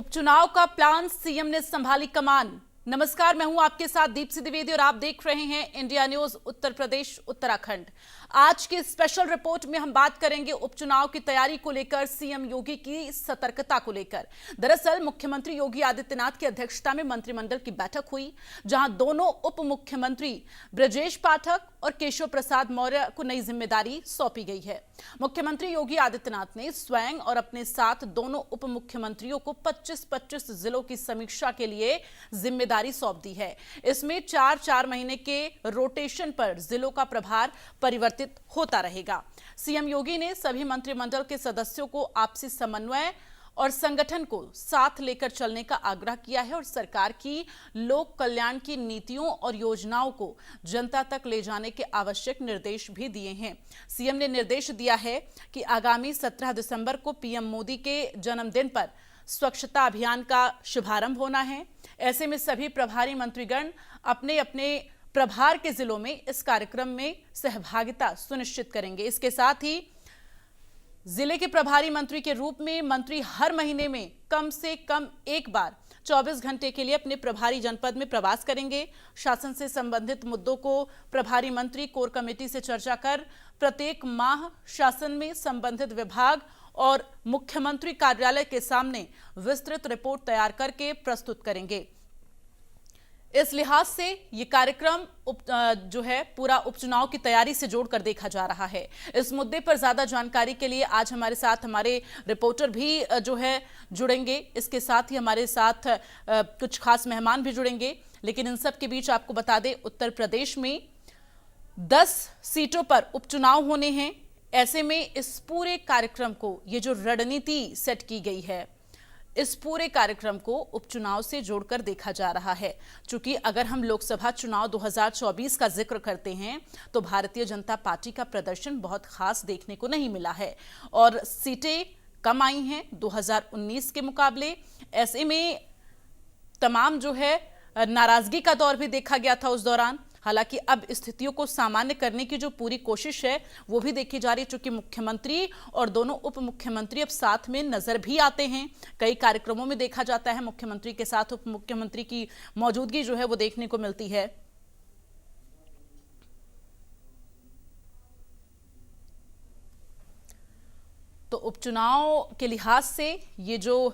उपचुनाव का plan, CM ने संभाली कमान। नमस्कार, मैं हूं आपके साथ दीप्ति द्विवेदी और आप देख रहे हैं इंडिया न्यूज उत्तर प्रदेश उत्तराखंड। आज की स्पेशल रिपोर्ट में हम बात करेंगे उपचुनाव की तैयारी को लेकर, सीएम योगी की सतर्कता को लेकर। दरअसल मुख्यमंत्री योगी आदित्यनाथ की अध्यक्षता में मंत्रिमंडल की बैठक हुई, जहां दोनों उप मुख्यमंत्री ब्रजेश पाठक और केशव प्रसाद मौर्य को नई जिम्मेदारी सौंपी गई है। मुख्यमंत्री योगी आदित्यनाथ ने स्वयं और अपने साथ दोनों उप मुख्यमंत्रियों को 25-25 जिलों की समीक्षा के लिए जिम्मेदारी सौंप दी है। इसमें 4-4 महीने के रोटेशन पर जिलों का प्रभार परिवर्तित होता रहेगा। सीएम योगी ने सभी मंत्रिमंडल के सदस्यों को आपसी समन्वय और संगठन को साथ लेकर चलने का आग्रह किया है और सरकार की लोक कल्याण की नीतियों और योजनाओं को जनता तक ले जाने के आवश्यक निर्देश भी दिए हैं। सीएम ने निर्देश दिया है कि आगामी 17 दिसंबर को पीएम मोदी के जन्मदिन पर स्वच्छता अभियान का शुभारंभ होना है। ऐसे में सभी प्रभारी मंत्रीगण अपने अपने प्रभार के जिलों में इस कार्यक्रम में सहभागिता सुनिश्चित करेंगे। इसके साथ ही जिले के प्रभारी मंत्री के रूप में मंत्री हर महीने में कम से कम एक बार 24 घंटे के लिए अपने प्रभारी जनपद में प्रवास करेंगे। शासन से संबंधित मुद्दों को प्रभारी मंत्री कोर कमेटी से चर्चा कर प्रत्येक माह शासन में संबंधित विभाग और मुख्यमंत्री कार्यालय के सामने विस्तृत रिपोर्ट तैयार करके प्रस्तुत करेंगे। इस लिहाज से ये कार्यक्रम जो है पूरा उपचुनाव की तैयारी से जोड़कर देखा जा रहा है। इस मुद्दे पर ज्यादा जानकारी के लिए आज हमारे साथ हमारे रिपोर्टर भी जो है जुड़ेंगे। इसके साथ ही हमारे साथ कुछ खास मेहमान भी जुड़ेंगे। लेकिन इन सब के बीच आपको बता दें, उत्तर प्रदेश में 10 सीटों पर उपचुनाव होने हैं। ऐसे में इस पूरे कार्यक्रम को, ये जो रणनीति सेट की गई है, इस पूरे कार्यक्रम को उपचुनाव से जोड़कर देखा जा रहा है। क्योंकि अगर हम लोकसभा चुनाव 2024 का जिक्र करते हैं तो भारतीय जनता पार्टी का प्रदर्शन बहुत खास देखने को नहीं मिला है और सीटें कम आई हैं 2019 के मुकाबले। ऐसे में तमाम जो है नाराजगी का दौर भी देखा गया था उस दौरान। हालांकि अब स्थितियों को सामान्य करने की जो पूरी कोशिश है वो भी देखी जा रही है, चूंकि मुख्यमंत्री और दोनों उप मुख्यमंत्री अब साथ में नजर भी आते हैं। कई कार्यक्रमों में देखा जाता है मुख्यमंत्री के साथ उप मुख्यमंत्री की मौजूदगी जो है वो देखने को मिलती है। तो उपचुनाव के लिहाज से ये जो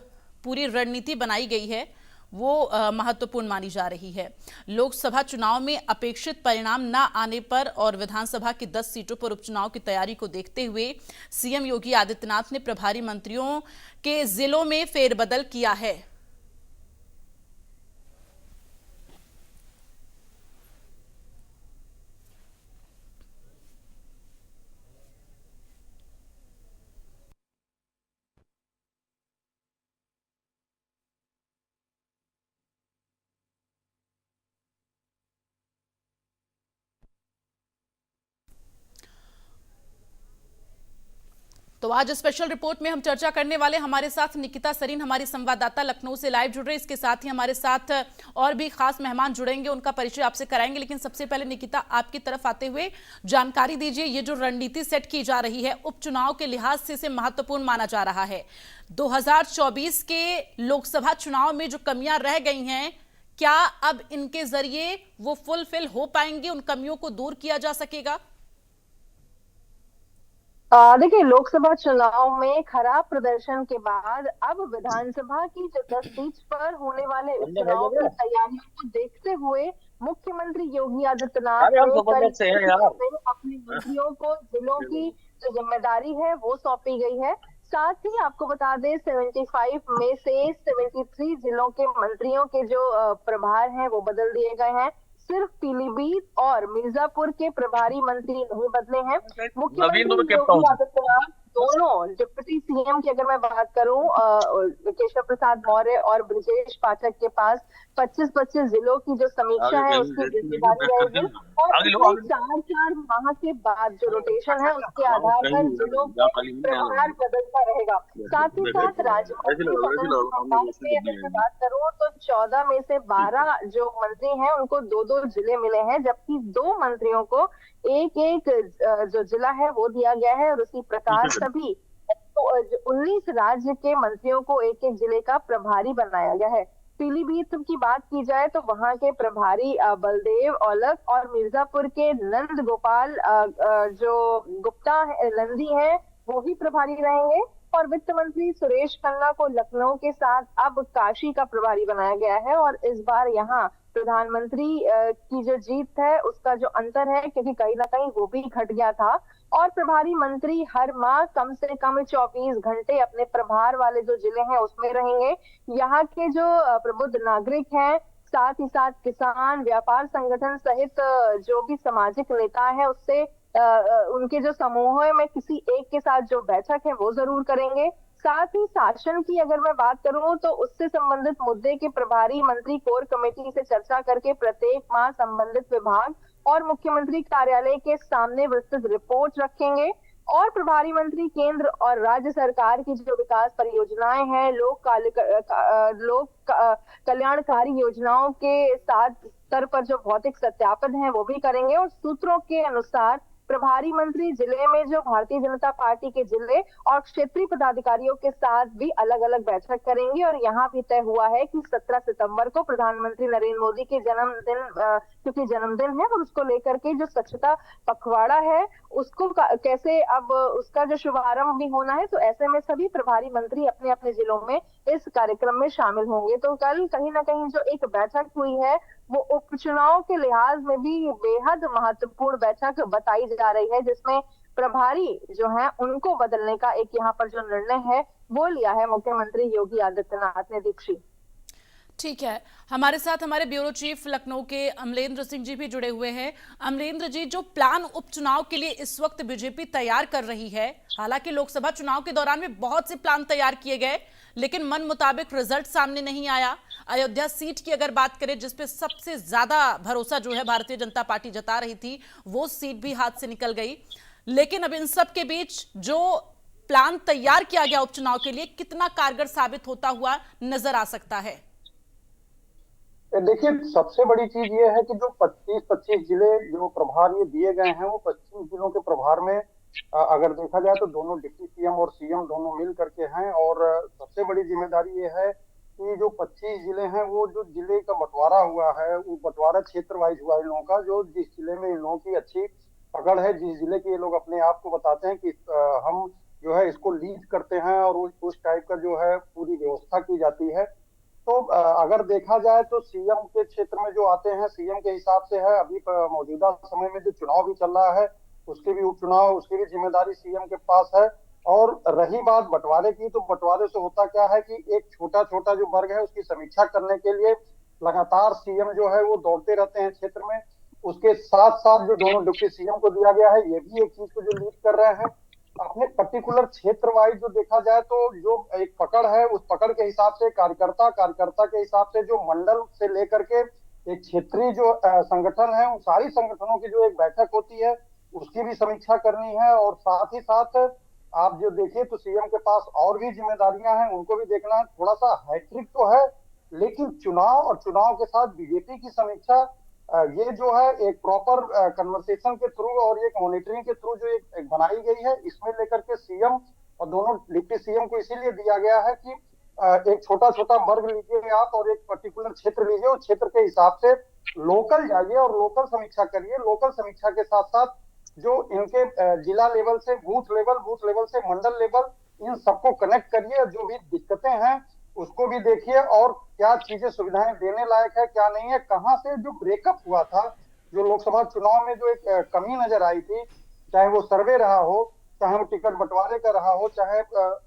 पूरी रणनीति बनाई गई है वो महत्वपूर्ण मानी जा रही है। लोकसभा चुनाव में अपेक्षित परिणाम न आने पर और विधानसभा की 10 सीटों पर उपचुनाव की तैयारी को देखते हुए सीएम योगी आदित्यनाथ ने प्रभारी मंत्रियों के जिलों में फेरबदल किया है। तो आज स्पेशल रिपोर्ट में हम चर्चा करने वाले, हमारे साथ निकिता सरीन हमारी संवाददाता लखनऊ से लाइव जुड़ रहे। इसके साथ ही हमारे साथ और भी खास मेहमान जुड़ेंगे, उनका परिचय आपसे कराएंगे। लेकिन सबसे पहले निकिता, आपकी तरफ आते हुए जानकारी दीजिए, ये जो रणनीति सेट की जा रही है उपचुनाव के लिहाज से इसे महत्वपूर्ण माना जा रहा है। 2024 के लोकसभा चुनाव में जो कमियां रह गई हैं, क्या अब इनके जरिए वो फुलफिल हो पाएंगी, उन कमियों को दूर किया जा सकेगा? देखिए, लोकसभा चुनाव में खराब प्रदर्शन के बाद अब विधानसभा की जो 10 सीट पर होने वाले उपचुनाव की तैयारियों को देखते हुए मुख्यमंत्री योगी आदित्यनाथ ने अपने मंत्रियों को जिलों की जो जिम्मेदारी है वो सौंपी गई है। साथ ही आपको बता दें, 75 में से 73 जिलों के मंत्रियों के जो प्रभार हैं वो बदल दिए गए हैं। सिर्फ पीलीभीत और मिर्जापुर के प्रभारी मंत्री नहीं बदले हैं। मुख्यमंत्री योगी आदित्यनाथ दोनों डिप्टी सीएम की अगर मैं बात करूं, केशव प्रसाद मौर्य और ब्रजेश पाठक के पास 25-25 जिलों की जो समीक्षा है उसकी जिम्मेदारी रहेगी और 4-4 माह के बाद जो रोटेशन है उसके आधार पर जिलों के प्रभार बदलता रहेगा। साथ ही साथ राज्य अगर मैं बात करूं तो 14 में से 12 जो मंत्री हैं उनको 2-2 जिले मिले हैं, जबकि 2 मंत्रियों को एक एक जो जिला है वो दिया गया है और उसी प्रकार सभी तो 19 राज्य के मंत्रियों को एक एक जिले का प्रभारी बनाया गया है। पीलीभीत की बात की जाए तो वहां के प्रभारी बलदेव औलख और मिर्जापुर के नंद गोपाल जो गुप्ता नंदी है वो ही प्रभारी रहेंगे। और वित्त मंत्री सुरेश खन्ना को लखनऊ के साथ अब काशी का प्रभारी बनाया गया है। और इस बार यहाँ प्रधानमंत्री की जो जीत है उसका जो अंतर है, क्योंकि कहीं ना कहीं वो भी घट गया था। और प्रभारी मंत्री हर माह कम से कम 24 घंटे अपने प्रभार वाले जो जिले हैं उसमें रहेंगे। यहाँ के जो प्रबुद्ध नागरिक हैं, साथ ही साथ किसान, व्यापार संगठन सहित जो भी सामाजिक नेता है उससे उनके जो समूह है में किसी एक के साथ जो बैठक है वो जरूर करेंगे। साथ ही शासन की अगर मैं बात करूं तो उससे संबंधित मुद्दे के प्रभारी मंत्री कोर कमेटी से चर्चा करके प्रत्येक माह संबंधित विभाग और मुख्यमंत्री कार्यालय के सामने विस्तृत रिपोर्ट रखेंगे। और प्रभारी मंत्री केंद्र और राज्य सरकार की जो विकास परियोजनाएं हैं, लोक कल्याणकारी योजनाओं के साथ स्तर पर जो भौतिक सत्यापन है वो भी करेंगे। और सूत्रों के अनुसार प्रभारी मंत्री जिले में जो भारतीय जनता पार्टी के जिले और क्षेत्रीय पदाधिकारियों के साथ भी अलग अलग बैठक करेंगे। और यहाँ भी तय हुआ है कि 17 सितंबर को प्रधानमंत्री नरेंद्र मोदी के जन्मदिन क्योंकि जन्मदिन है और उसको लेकर के जो स्वच्छता पखवाड़ा है उसको कैसे अब उसका जो शुभारंभ भी होना है, तो ऐसे में सभी प्रभारी मंत्री अपने अपने जिलों में इस कार्यक्रम में शामिल होंगे। तो कल कहीं ना कहीं जो एक बैठक हुई है वो उपचुनाव के लिहाज में भी बेहद महत्वपूर्ण बैठक बताई जा रही है, जिसमें प्रभारी जो है उनको बदलने का एक यहाँ पर जो निर्णय है वो लिया है मुख्यमंत्री योगी आदित्यनाथ ने। दीप्ति, ठीक है, हमारे साथ हमारे ब्यूरो चीफ लखनऊ के अमलेंद्र सिंह जी भी जुड़े हुए हैं। अमलेंद्र जी, जो प्लान उपचुनाव के लिए इस वक्त बीजेपी तैयार कर रही है, हालांकि लोकसभा चुनाव के दौरान में बहुत से प्लान तैयार किए गए लेकिन मन मुताबिक रिजल्ट सामने नहीं आया। अयोध्या सीट की अगर बात करें जिसपे सबसे ज्यादा भरोसा जो है भारतीय जनता पार्टी जता रही थी, वो सीट भी हाथ से निकल गई। लेकिन अब इन सब के बीच जो प्लान तैयार किया गया उपचुनाव के लिए कितना कारगर साबित होता हुआ नजर आ सकता है? देखिए, सबसे बड़ी चीज ये है कि जो 25-25 जिले जो प्रभार ये दिए गए हैं वो 25 जिलों के प्रभार में अगर देखा जाए तो दोनों डिप्टी सीएम और सीएम दोनों मिल करके हैं। और सबसे बड़ी जिम्मेदारी ये है कि जो 25 जिले हैं वो जो जिले का बंटवारा हुआ है वो बंटवारा क्षेत्र वाइज हुआ इन लोगों का। जो जिस जिले में इन लोगों की अच्छी पकड़ है, जिस जिले के ये लोग अपने आप को बताते हैं कि हम जो है इसको लीड करते हैं और उस टाइप का जो है पूरी व्यवस्था की जाती है। तो अगर देखा जाए तो सीएम के क्षेत्र में जो आते हैं सीएम के हिसाब से है। अभी मौजूदा समय में जो चुनाव भी चल रहा है उसके भी उपचुनाव उसकी भी जिम्मेदारी सीएम के पास है। और रही बात बंटवारे की, तो बंटवारे से होता क्या है कि एक छोटा छोटा जो वर्ग है उसकी समीक्षा करने के लिए लगातार सीएम जो है वो दौड़ते रहते हैं क्षेत्र में। उसके साथ साथ जो दोनों डिप्टी सीएम को दिया गया है ये भी एक चीज को जो लीड कर रहे हैं अपने पर्टिकुलर क्षेत्र वाइज। जो देखा जाए तो जो एक पकड़ है उस पकड़ के हिसाब से कार्यकर्ता के हिसाब से जो मंडल से लेकर के एक क्षेत्रीय जो संगठन है उन सारी संगठनों की जो एक बैठक होती है उसकी भी समीक्षा करनी है। और साथ ही साथ आप जो देखिए तो सीएम के पास और भी जिम्मेदारियां हैं, उनको भी देखना है। थोड़ा सा हैट्रिक तो है लेकिन चुनाव और चुनाव के साथ बीजेपी की समीक्षा ये जो है एक प्रॉपर कन्वर्सेशन के थ्रू और एक मॉनिटरिंग के थ्रू जो एक बनाई गई है, इसमें लेकर के सीएम और दोनों डिप्टी सीएम को इसीलिए दिया गया है कि एक छोटा छोटा वर्ग लीजिए आप और एक पर्टिकुलर क्षेत्र लीजिए, उस क्षेत्र के हिसाब से लोकल जाइए और लोकल समीक्षा करिए। लोकल समीक्षा के साथ साथ जो इनके जिला लेवल से बूथ लेवल से मंडल लेवल, इन सबको कनेक्ट करिए। जो भी दिक्कतें हैं उसको भी देखिए और क्या चीजें सुविधाएं देने लायक है क्या नहीं है। कहां से जो ब्रेकअप हुआ था, जो लोकसभा चुनाव में जो एक कमी नजर आई थी, चाहे वो सर्वे रहा हो, चाहे वो टिकट बंटवारे का रहा हो, चाहे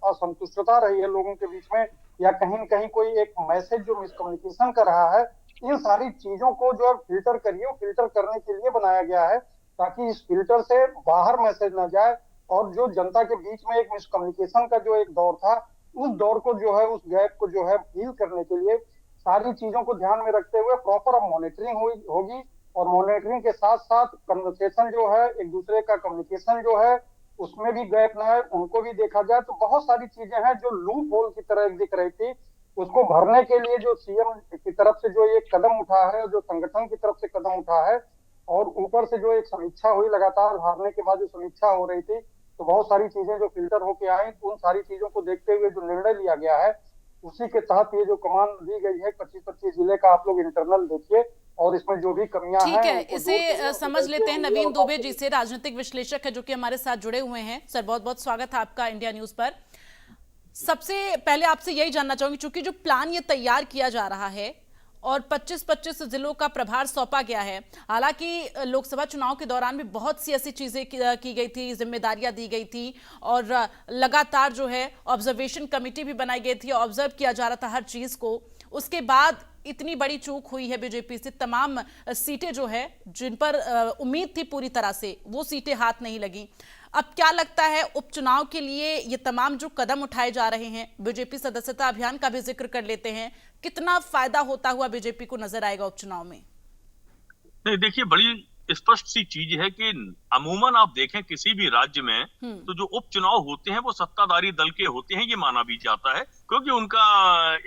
असंतुष्टता रही है लोगों के बीच में, या कहीं न कहीं कोई एक मैसेज जो मिसकम्युनिकेशन कर रहा है, इन सारी चीजों को जो फिल्टर करिए, फिल्टर करने के लिए बनाया गया है ताकि इस फिल्टर से बाहर मैसेज ना जाए। और जो जनता के बीच में एक मिसकम्युनिकेशन का जो एक दौर था उस दौर को जो है उस गैप को जो है फील करने के लिए सारी चीजों को ध्यान में रखते हुए प्रॉपर मॉनिटरिंग होगी। और मॉनिटरिंग के साथ साथ कन्वर्सेशन जो है एक दूसरे का कम्युनिकेशन जो है उसमें भी गैप ना है, उनको भी देखा जाए। तो बहुत सारी चीजें हैं जो लूप होल की तरह दिख रही थी, उसको भरने के लिए जो सीएम की तरफ से जो एक कदम उठा है, जो संगठन की तरफ से कदम उठा है और ऊपर से जो एक समीक्षा हुई लगातार हारने के बाद जो समीक्षा हो रही थी, तो बहुत सारी चीजें जो फिल्टर होके आए, उन सारी चीजों को देखते हुए जो निर्णय लिया गया है, उसी के तहत ये जो कमान दी गई है 25-25 जिले का, आप लोग इंटरनल देखिए और इसमें जो भी कमियां ठीक हैं है, उनको दूर इसे करिए। समझ लेते हैं नवीन दुबे जी से, राजनीतिक विश्लेषक है जो कि हमारे साथ जुड़े हुए हैं। सर बहुत बहुत स्वागत है आपका इंडिया न्यूज पर। सबसे पहले आपसे यही जानना चाहूंगी, चूंकि जो प्लान ये तैयार किया जा रहा है और 25-25 जिलों का प्रभार सौंपा गया है, हालांकि लोकसभा चुनाव के दौरान भी बहुत सी ऐसी चीजें की गई थी, जिम्मेदारियां दी गई थी और लगातार जो है ऑब्जर्वेशन कमेटी भी बनाई गई थी, ऑब्जर्व किया जा रहा था हर चीज को। उसके बाद इतनी बड़ी चूक हुई है बीजेपी से, तमाम सीटें जो है जिन पर उम्मीद थी पूरी तरह से, वो सीटें हाथ नहीं लगी। अब क्या लगता है उपचुनाव के लिए ये तमाम जो कदम उठाए जा रहे हैं, बीजेपी सदस्यता अभियान का भी जिक्र कर लेते हैं, कितना फायदा होता हुआ बीजेपी को नजर आएगा उपचुनाव में? नहीं, देखिए बड़ी स्पष्ट सी चीज है कि अमूमन आप देखें किसी भी राज्य में तो जो उपचुनाव होते हैं वो सत्ताधारी दल के होते हैं, ये माना भी जाता है, क्योंकि उनका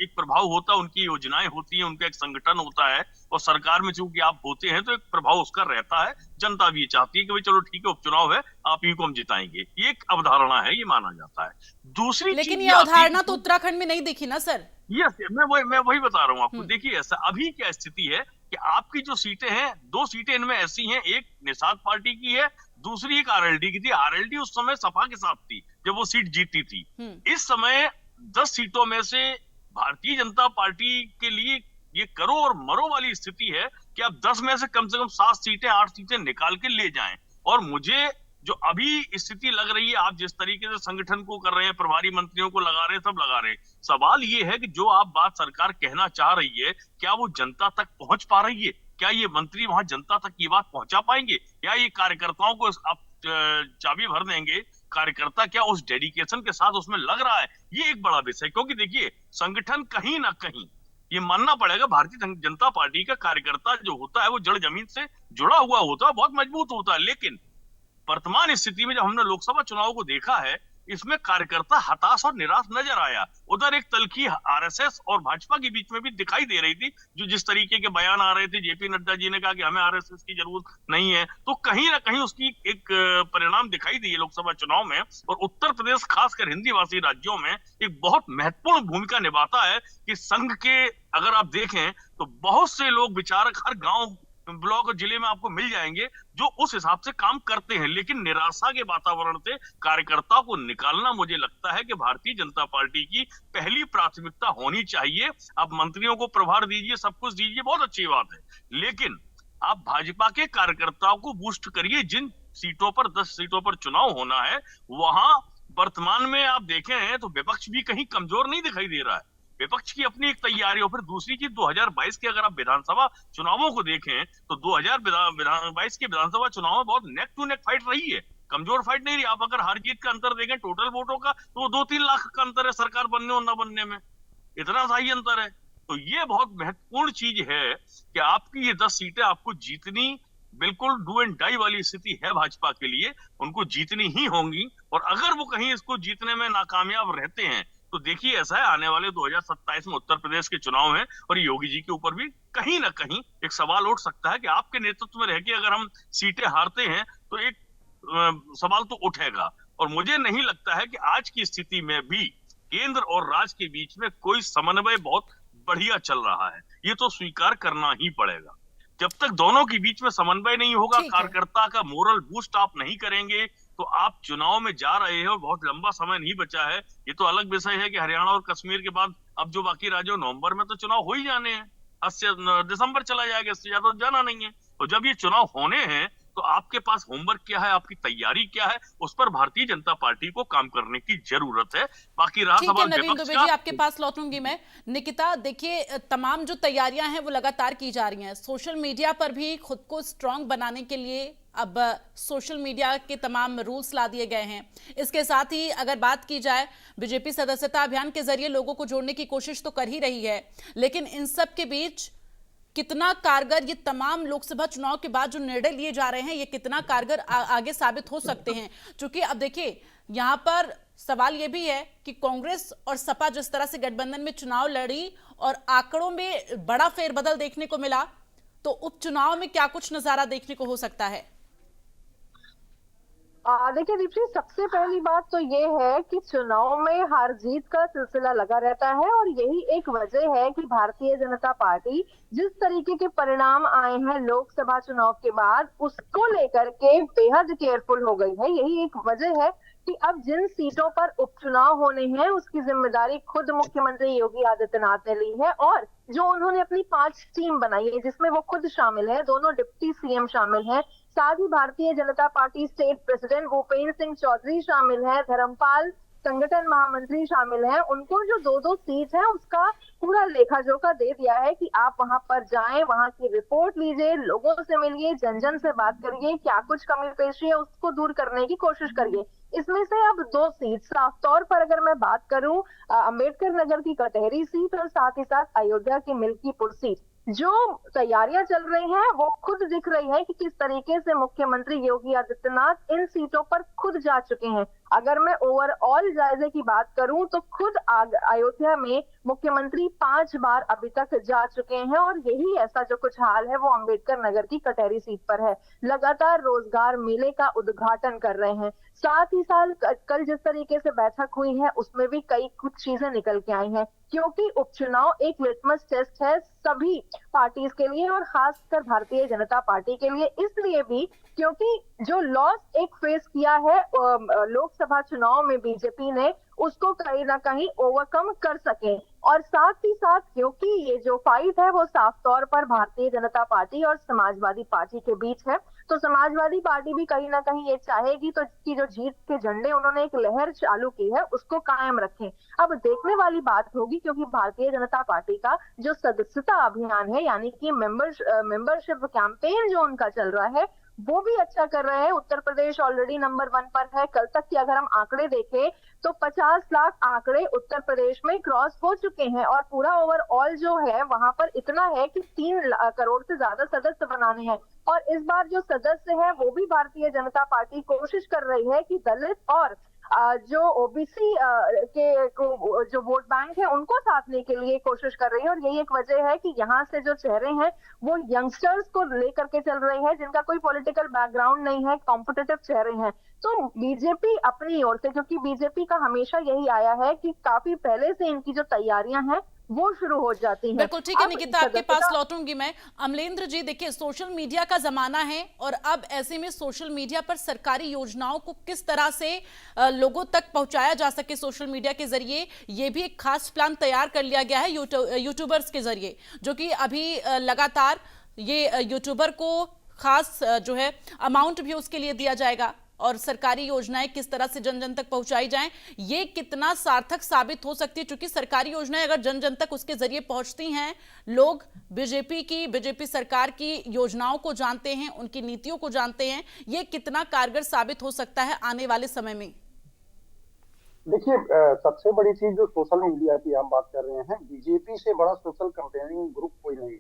एक प्रभाव होता है, उनकी योजनाएं होती हैं, उनका एक संगठन होता है और सरकार में चूंकि आप होते हैं तो एक प्रभाव उसका रहता है। जनता भी चाहती है कि भाई चलो ठीक है उपचुनाव है, आप ही को हम जिताएंगे, ये एक अवधारणा है, ये माना जाता है। दूसरी लेकिन चीज ये अवधारणा तो उत्तराखंड में नहीं दिखी ना सर। यस, मैं वही बता रहा हूँ आपको। देखिए ऐसा अभी क्या स्थिति है कि आपकी जो सीटें हैं, 2 सीटें इनमें ऐसी हैं, एक निषाद पार्टी की है, दूसरी एक आरएलडी की थी। आरएलडी उस समय सपा के साथ थी जब वो सीट जीती थी। इस समय 10 सीटों में से भारतीय जनता पार्टी के लिए ये करो और मरो वाली स्थिति है कि आप 10 में से कम 7 सीटें 8 सीटें निकाल के ले जाएं। और मुझे जो अभी स्थिति लग रही है, आप जिस तरीके से संगठन को कर रहे हैं, प्रभारी मंत्रियों को लगा रहे हैं, सब लगा रहे हैं, सवाल ये है कि जो आप बात सरकार कहना चाह रही है, क्या वो जनता तक पहुंच पा रही है? क्या ये मंत्री वहां जनता तक ये बात पहुंचा पाएंगे? या ये कार्यकर्ताओं को आप चाबी भर देंगे? कार्यकर्ता क्या उस डेडिकेशन के साथ उसमें लग रहा है? ये एक बड़ा विषय, क्योंकि देखिए संगठन कहीं ना कहीं ये मानना पड़ेगा, भारतीय जनता पार्टी का कार्यकर्ता जो होता है वो जड़ जमीन से जुड़ा हुआ होता है, बहुत मजबूत होता है। लेकिन वर्तमान स्थिति में जब हमने लोकसभा चुनाव को देखा है, इसमें कार्यकर्ता हताश और निराश नजर आया। उधर एक तल्खी आरएसएस और भाजपा के बीच में भी दिखाई दे रही थी, जो जिस तरीके के बयान आ रहे थे, जेपी नड्डा जी ने कहा कि हमें आरएसएस की जरूरत नहीं है, तो कहीं ना कहीं उसकी एक परिणाम दिखाई दिए लोकसभा चुनाव में। और उत्तर प्रदेश खासकर हिंदी भाषी राज्यों में एक बहुत महत्वपूर्ण भूमिका निभाता है कि संघ के अगर आप देखें तो बहुत से लोग विचारक हर गांव, ब्लॉक और जिले में आपको मिल जाएंगे जो उस हिसाब से काम करते हैं। लेकिन निराशा के वातावरण से कार्यकर्ताओं को निकालना मुझे लगता है कि भारतीय जनता पार्टी की पहली प्राथमिकता होनी चाहिए। आप मंत्रियों को प्रभार दीजिए, सब कुछ दीजिए, बहुत अच्छी बात है, लेकिन आप भाजपा के कार्यकर्ताओं को बूस्ट करिए। जिन सीटों पर 10 सीटों पर चुनाव होना है, वहां वर्तमान में आप देखें तो विपक्ष भी कहीं कमजोर नहीं दिखाई दे रहा है। विपक्ष की अपनी एक तैयारी। और फिर दूसरी चीज 2022 के अगर आप विधानसभा चुनावों को देखें तो 2022 के विधानसभा चुनाव में बहुत नेक टू नेक फाइट रही है, कमजोर फाइट नहीं रही। आप अगर हार जीत का अंतर देखें टोटल वोटों का, तो वो 2-3 लाख का अंतर है सरकार बनने और न बनने में, इतना सा ही अंतर है। तो ये बहुत महत्वपूर्ण चीज है कि आपकी ये 10 सीटें आपको जीतनी, बिल्कुल डू एंड डाई वाली स्थिति है भाजपा के लिए, उनको जीतनी ही होंगी। और अगर वो कहीं इसको जीतने में नाकामयाब रहते हैं तो देखिए ऐसा है, आने वाले 2027 में उत्तर प्रदेश के चुनाव में और योगी जी के ऊपर भी कहीं ना कहीं एक सवाल उठ सकता है कि आपके नेतृत्व में रह के अगर हम सीटें हारते हैं तो एक सवाल तो उठेगा। और मुझे नहीं लगता है कि आज की स्थिति में भी केंद्र और राज्य के बीच में कोई समन्वय बहुत बढ़िया चल रहा है, ये तो स्वीकार करना ही पड़ेगा। जब तक दोनों के बीच में समन्वय नहीं होगा, कार्यकर्ता का मोरल बूस्ट आप नहीं करेंगे, तो आप चुनाव में जा रहे हैं और बहुत लंबा समय नहीं बचा है। ये तो अलग विषय है कि हरियाणा और कश्मीर के बाद अब जो बाकी राज्यों, नवंबर में तो चुनाव हो ही जाने हैं, 80 दिसंबर चला जाएगा, इससे ज्यादा तो जाना नहीं है। तो जब ये चुनाव होने हैं तो आपके पास होमवर्क क्या है, आपकी तैयारी क्या है, उस पर भारतीय जनता पार्टी को काम करने की जरूरत है। बाकी रहा सवाल नवीन दुबे जी, आपके पास लौटूंगी मैं। निकिता, देखिए तमाम जो तैयारियां हैं वो लगातार की जा रही हैं, सोशल मीडिया पर भी खुद को स्ट्रांग बनाने के लिए अब सोशल मीडिया के तमाम रूल्स ला दिए गए हैं। इसके साथ ही अगर बात की जाए, बीजेपी सदस्यता अभियान के जरिए लोगों को जोड़ने की कोशिश तो कर ही रही है, लेकिन इन सब के बीच कितना कारगर ये तमाम लोकसभा चुनाव के बाद जो निर्णय लिए जा रहे हैं, ये कितना कारगर आगे साबित हो सकते हैं? क्योंकि अब देखिए यहां पर सवाल ये भी है कि कांग्रेस और सपा जिस तरह से गठबंधन में चुनाव लड़ी और आंकड़ों में बड़ा फेरबदल देखने को मिला, तो उपचुनाव में क्या कुछ नजारा देखने को हो सकता है? देखिए दीप्ति, सबसे पहली बात तो ये है कि चुनाव में हार जीत का सिलसिला लगा रहता है और यही एक वजह है कि भारतीय जनता पार्टी जिस तरीके के परिणाम आए हैं लोकसभा चुनाव के बाद उसको लेकर के बेहद केयरफुल हो गई है। यही एक वजह है कि अब जिन सीटों पर उपचुनाव होने हैं उसकी जिम्मेदारी खुद मुख्यमंत्री योगी आदित्यनाथ ने ली है और जो उन्होंने अपनी 5 टीम बनाई है जिसमें वो खुद शामिल है, दोनों डिप्टी सीएम शामिल हैं, साथ ही Bharatiya Janata party state president Bhupendra Singh Chaudhary शामिल हैं, धर्मपाल संगठन महामंत्री शामिल हैं, उनको जो 2-2 सीट है उसका पूरा लेखा जोखा दे दिया है कि आप वहां पर जाएं, वहां की रिपोर्ट लीजिए, लोगों से मिलिए, जन जन से बात करिए, क्या कुछ कमी पेशी है उसको दूर करने की कोशिश करिए। इसमें से अब 2 सीट साफ तौर पर अगर मैं बात करूं, अंबेडकर नगर की कटहरी सीट और साथ ही साथ अयोध्या की मिल्कीपुर सीट, जो तैयारियां चल रही हैं वो खुद दिख रही है कि किस तरीके से मुख्यमंत्री योगी आदित्यनाथ इन सीटों पर खुद जा चुके हैं। अगर मैं ओवरऑल जायजे की बात करूं तो खुद अयोध्या में मुख्यमंत्री 5 बार अभी तक जा चुके हैं और यही ऐसा जो कुछ हाल है वो अंबेडकर नगर की कटहरी सीट पर है। लगातार रोजगार मेले का उद्घाटन कर रहे हैं, साथ ही साथ कल जिस तरीके से बैठक हुई है उसमें भी कई कुछ चीजें निकल के आई हैं, क्योंकि उपचुनाव एक लिटमस टेस्ट है सभी पार्टीज के लिए और खासकर भारतीय जनता पार्टी के लिए, इसलिए भी क्योंकि जो लॉस एक फेस किया है लोकसभा चुनाव में बीजेपी ने, उसको कहीं ना कहीं ओवरकम कर सके। और साथ ही साथ क्योंकि ये जो फाइट है वो साफ तौर पर भारतीय जनता पार्टी और समाजवादी पार्टी के बीच है, तो समाजवादी पार्टी भी कहीं ना कहीं ये चाहेगी तो कि जो जीत के झंडे उन्होंने एक लहर चालू की है उसको कायम रखें। अब देखने वाली बात होगी, क्योंकि भारतीय जनता पार्टी का जो सदस्यता अभियान है यानी कि मेंबरशिप कैंपेन जो उनका चल रहा है वो भी अच्छा कर रहे हैं। उत्तर प्रदेश ऑलरेडी नंबर 1 पर है। कल तक की अगर हम आंकड़े देखें तो 50 लाख आंकड़े उत्तर प्रदेश में क्रॉस हो चुके हैं और पूरा ओवरऑल जो है वहां पर इतना है कि 3 करोड़ से ज्यादा सदस्य बनाने हैं। और इस बार जो सदस्य है वो भी भारतीय जनता पार्टी कोशिश कर रही है कि दलित और जो ओबीसी के जो वोट बैंक है उनको साधने के लिए कोशिश कर रही है। और यही एक वजह है कि यहाँ से जो चेहरे हैं वो यंगस्टर्स को लेकर के चल रही है जिनका कोई पॉलिटिकल बैकग्राउंड नहीं है, कॉम्पिटिटिव चेहरे हैं। तो बीजेपी अपनी ओर से, क्योंकि बीजेपी का हमेशा यही आया है कि काफी पहले से इनकी जो तैयारियां हैं वो शुरू हो जाती हैं। बिल्कुल ठीक है निकिता, आपके पास लौटूंगी मैं। अमलेंद्र जी, देखिए सोशल मीडिया का जमाना है और अब ऐसे में सोशल मीडिया पर सरकारी योजनाओं को किस तरह से लोगों तक पहुंचाया जा सके सोशल मीडिया के जरिए, ये भी एक खास प्लान तैयार कर लिया गया है यूट्यूबर्स के जरिए, जो कि अभी लगातार ये यूट्यूबर को खास जो है अमाउंट भी उसके लिए दिया जाएगा और सरकारी योजनाएं किस तरह से जन जन तक पहुंचाई जाएं, ये कितना सार्थक साबित हो सकती है। क्योंकि सरकारी योजनाएं अगर जन जन तक उसके जरिए पहुंचती हैं, लोग बीजेपी सरकार की योजनाओं को जानते हैं, उनकी नीतियों को जानते हैं, ये कितना कारगर साबित हो सकता है आने वाले समय में। देखिए, सबसे बड़ी चीज जो सोशल मीडिया की आप बात कर रहे हैं, बीजेपी से बड़ा सोशल कैंपेनिंग ग्रुप कोई नहीं है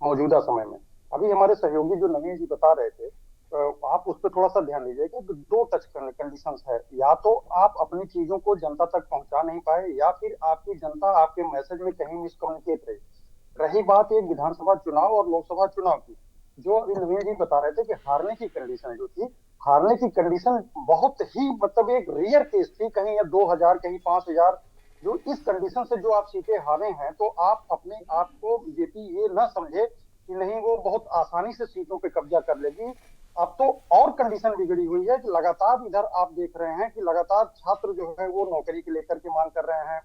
मौजूदा समय में। अभी हमारे सहयोगी जो नवीन जी बता रहे थे, आप उस पर थोड़ा सा ध्यान दीजिएगा कि 2 टच कंडीशंस है। या तो आप अपनी चीजों को जनता तक पहुंचा नहीं पाए या फिर आपकी जनता आपके मैसेज में कहीं मिसकम्युनिकेट रही। रही बात एक विधानसभा चुनाव और लोकसभा चुनाव की, जो अभी नवीन जी बता रहे थे कि हारने की कंडीशन जो थी, हारने की कंडीशन बहुत ही मतलब एक रेयर केस थी, कहीं या 2000 कहीं 5000, जो इस कंडीशन से जो आप सीटें हारे हैं, तो आप अपने आप को बीजेपी ये ना समझे कि नहीं वो बहुत आसानी से सीटों पे कब्जा कर लेगी। अब तो और कंडीशन बिगड़ी हुई है कि लगातार इधर आप देख रहे हैं कि लगातार छात्र जो है वो नौकरी के लेकर के मांग कर रहे हैं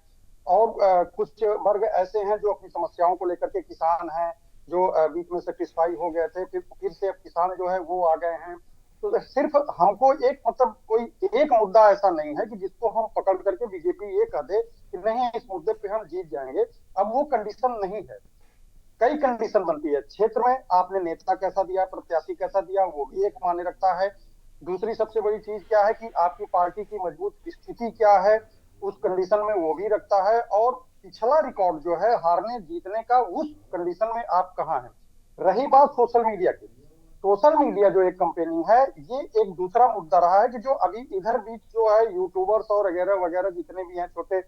और कुछ वर्ग ऐसे हैं जो अपनी समस्याओं को लेकर के, किसान हैं जो बीच में सेटिस्फाई हो गए थे, फिर से अब किसान जो है वो आ गए हैं। तो सिर्फ हमको एक मतलब कोई एक मुद्दा ऐसा नहीं है कि जिसको हम पकड़ करके बीजेपी ये कह दे कि नहीं इस मुद्दे पे हम जीत जाएंगे। अब वो कंडीशन नहीं है, कई कंडीशन बनती है। क्षेत्र में आपने नेता कैसा दिया, प्रत्याशी कैसा दिया, वो भी एक मायने रखता है। दूसरी सबसे बड़ी चीज क्या है कि आपकी पार्टी की मजबूत स्थिति क्या है, उस कंडीशन में वो भी रखता है। और पिछला रिकॉर्ड जो है हारने जीतने का, उस कंडीशन में आप कहाँ हैं। रही बात सोशल मीडिया की, सोशल मीडिया जो एक कंपेनिंग है, ये एक दूसरा मुद्दा रहा है कि जो अभी इधर बीच जो है यूट्यूबर्स और वगैरह वगैरह जितने भी हैं, छोटे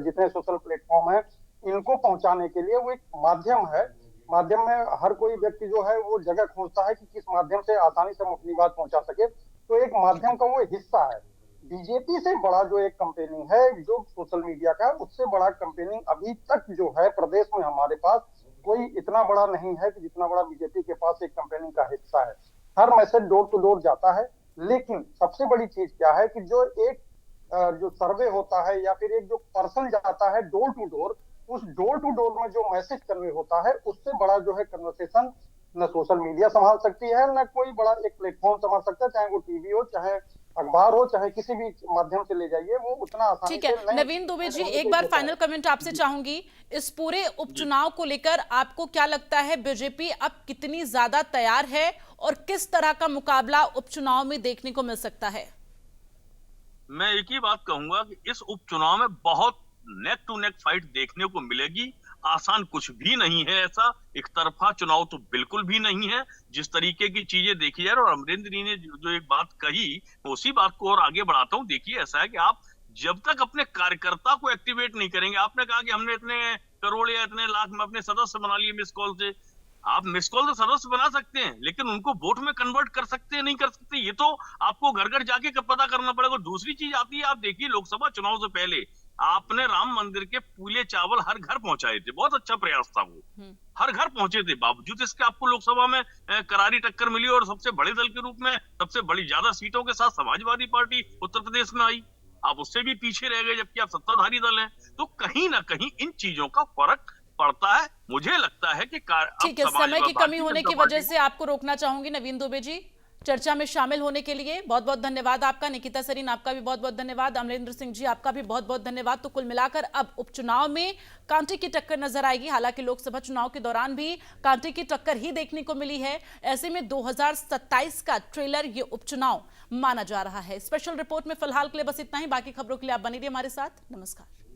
जितने सोशल प्लेटफॉर्म है, इनको पहुंचाने के लिए वो एक माध्यम है। माध्यम में हर कोई व्यक्ति जो है वो जगह खोजता है कि किस माध्यम से आसानी से हम अपनी बात पहुंचा सके। तो एक माध्यम का वो हिस्सा है। बीजेपी से बड़ा जो एक कंपेनिंग है जो सोशल मीडिया का, उससे बड़ा कंपेनिंग अभी तक जो है प्रदेश में हमारे पास कोई इतना बड़ा नहीं है कि जितना बड़ा बीजेपी के पास एक कंपेनिंग का हिस्सा है। हर मैसेज डोर टू डोर जाता है, लेकिन सबसे बड़ी चीज क्या है कि जो एक जो सर्वे होता है या फिर एक जो पर्सन जाता है डोर टू डोर, उस डोर टू डोर में जो मैसेज कन्वे होता है, उससे बड़ा जो है कन्वर्सेशन न सोशल मीडिया संभाल सकती है, न कोई बड़ा एक प्लेटफॉर्म संभाल सकता है, चाहे वो टीवी हो, चाहे अखबार हो, चाहे किसी भी माध्यम से ले जाइए, वो उतना आसानी ठीक है। नवीन दुबे जी, एक बार फाइनल कमेंट आपसे चाहूंगी, इस पूरे उपचुनाव को लेकर आपको क्या लगता है, बीजेपी अब कितनी ज्यादा तैयार है और किस तरह का मुकाबला उपचुनाव में देखने को मिल सकता है? मैं एक ही बात कहूंगा कि इस उपचुनाव में बहुत नेक टू नेक फाइट देखने को मिलेगी। आसान कुछ भी नहीं है, ऐसा एक तरफा चुनाव तो बिल्कुल भी नहीं है। जिस तरीके की चीजें देखी जा रही, और अमरेंद्र जी ने जो एक बात कही, उसी बात को और आगे बढ़ाता हूँ। देखिए, ऐसा है कि आप जब तक अपने कार्यकर्ता को एक्टिवेट नहीं करेंगे, आपने कहा कि हमने इतने करोड़ या इतने लाख में अपने सदस्य बना लिए मिस कॉल से। आप मिस कॉल तो सदस्य बना सकते हैं, लेकिन उनको वोट में कन्वर्ट कर सकते हैं नहीं कर सकते, ये तो आपको घर घर जाके पता करना पड़ेगा। दूसरी चीज आती है, आप देखिए लोकसभा चुनाव से पहले आपने राम मंदिर के पूले चावल हर घर पहुंचाए थे, बहुत अच्छा प्रयास था वो, हर घर पहुंचे थे। बावजूद इसके आपको लोकसभा में करारी टक्कर मिली और सबसे बड़े दल के रूप में सबसे बड़ी ज्यादा सीटों के साथ समाजवादी पार्टी उत्तर प्रदेश में आई। आप उससे भी पीछे रह गए, जबकि आप सत्ताधारी दल हैं। तो कहीं ना कहीं इन चीजों का फर्क पड़ता है। मुझे लगता है कि ठीक है, समय की कमी होने की वजह से आपको रोकना चाहूंगी। नवीन दुबे जी, चर्चा में शामिल होने के लिए बहुत बहुत धन्यवाद आपका। निकिता सरीन, आपका भी बहुत बहुत धन्यवाद। अमरेंद्र सिंह जी, आपका भी बहुत बहुत धन्यवाद। तो कुल मिलाकर अब उपचुनाव में कांटे की टक्कर नजर आएगी। हालांकि लोकसभा चुनाव के दौरान भी कांटे की टक्कर ही देखने को मिली है। ऐसे में 2027 का ट्रेलर ये उपचुनाव माना जा रहा है। स्पेशल रिपोर्ट में फिलहाल के लिए बस इतना ही। बाकी खबरों के लिए आप बने रहिए हमारे साथ। नमस्कार।